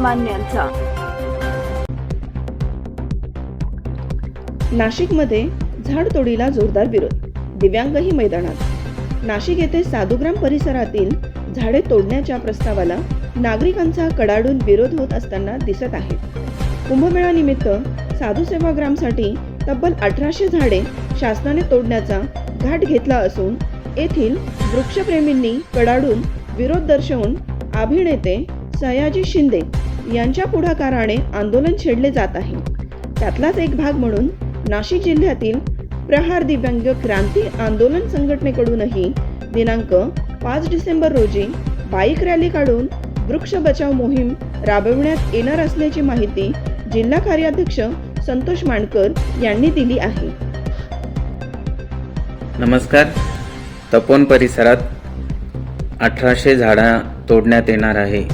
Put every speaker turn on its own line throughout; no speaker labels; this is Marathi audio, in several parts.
सर्वसामान्यांचा।
नाशिकमध्ये झाडतोडीला जोरदार विरोध, दिव्यांगही मैदानात। नाशिक येथे साधूग्राम परिसरातील झाडे तोडण्याच्या प्रस्तावाला नागरिकांचा कडाडून विरोध होत असताना दिसत आहे। कुंभमेळ्यानिमित्त साधू सेवाग्रामसाठी तब्बल 1800 झाडे शासनाने तोडण्याचा घाट घेतला असून येथील वृक्षप्रेमींनी कडाडून विरोध दर्शवून अभिनेते सयाजी शिंदे यांच्या पुढाकाराने आंदोलन छेडले जात आहे। त्यातलाच एक भाग म्हणून नाशिक जिल्ह्यातील प्रहार दिव्यांग क्रांती आंदोलन संघटनेकडूनही दिनांक 5 डिसेंबर रोजी बाईक रॅली काढून वृक्ष बचाव मोहीम राबविण्यात येणार असल्याची माहिती जिल्हा कार्याध्यक्ष संतोष मांडकर यांनी दिली आहे।
नमस्कार। तपोवन परिसरात 1800 झाडं तोडण्यात येणार आहे।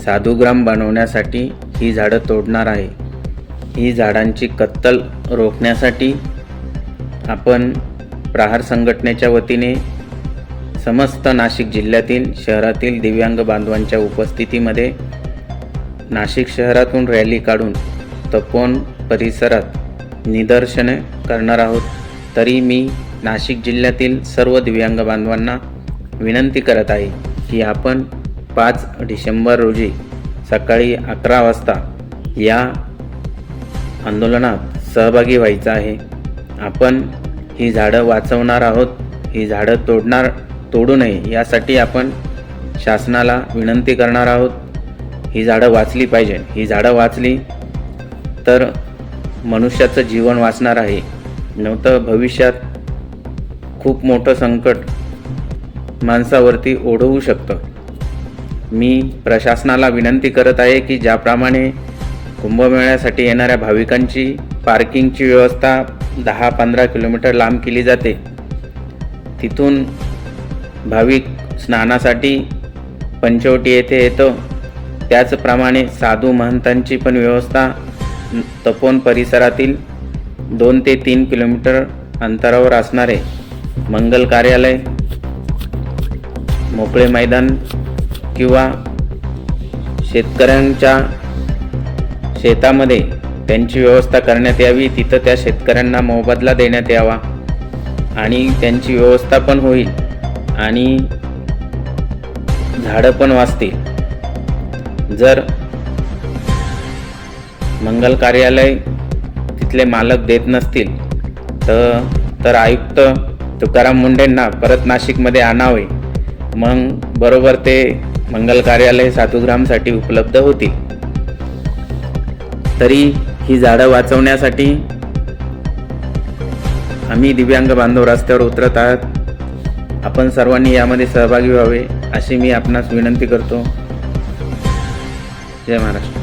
साधूग्राम बनवण्यासाठी ही झाडं तोडणार आहे। ही झाडांची कत्तल रोखण्यासाठी आपण प्रहार संघटनेच्या वतीने समस्त नाशिक जिल्ह्यातील शहरातील दिव्यांग बांधवांच्या उपस्थितीमध्ये नाशिक शहरातून रॅली काढून तपोवन परिसरात निदर्शने करणार आहोत। तरी मी नाशिक जिल्ह्यातील सर्व दिव्यांग बांधवांना विनंती करत आहे की आपण 5 डिसेंबर रोजी सकाळी 11 वाजता या आंदोलनात सहभागी व्हायचं आहे। आपण ही झाडं वाचवणार आहोत। ही झाडं तोडू नये यासाठी आपण शासनाला विनंती करणार आहोत। ही झाडं वाचली पाहिजे। ही झाडं वाचली तर मनुष्याचं जीवन वाचणार आहे, नव्हतं भविष्यात खूप मोठं संकट माणसावरती ओढवू शकतं। मी प्रशासनाला विनंती करत आहे की ज्याप्रमाणे कुंभमेळ्यासाठी येणाऱ्या भाविकांची पार्किंगची व्यवस्था 10-15 किलोमीटर लांब केली जाते, तिथून भाविक स्नानासाठी पंचवटी येथे येतो, त्याचप्रमाणे साधू महंतांची पण व्यवस्था तपोवन परिसरातील 2 ते 3 किलोमीटर अंतरावर असणारे मंगल कार्यालय, मोकळे मैदान किंवा शेतकऱ्यांच्या शेतामध्ये त्यांची व्यवस्था करण्यात यावी। तिथं त्या शेतकऱ्यांना मोबदला देण्यात यावा आणि त्यांची व्यवस्था पण होईल आणि झाडं पण वाचतील। जर मंगल कार्यालय तिथले मालक देत नसतील तर आयुक्त तुकाराम मुंडेंना परत नाशिकमध्ये आणावे, मग बरोबर ते मंगल कार्यालय साधूग्रामसाठी उपलब्ध होतील। तरी ही झाडं वाचवण्यासाठी आम्ही दिव्यांग बांधव रस्त्यावर उतरत आहात। आपण सर्वांनी यामध्ये सहभागी व्हावे अशी मी आपणास विनंती करतो। जय महाराष्ट्र।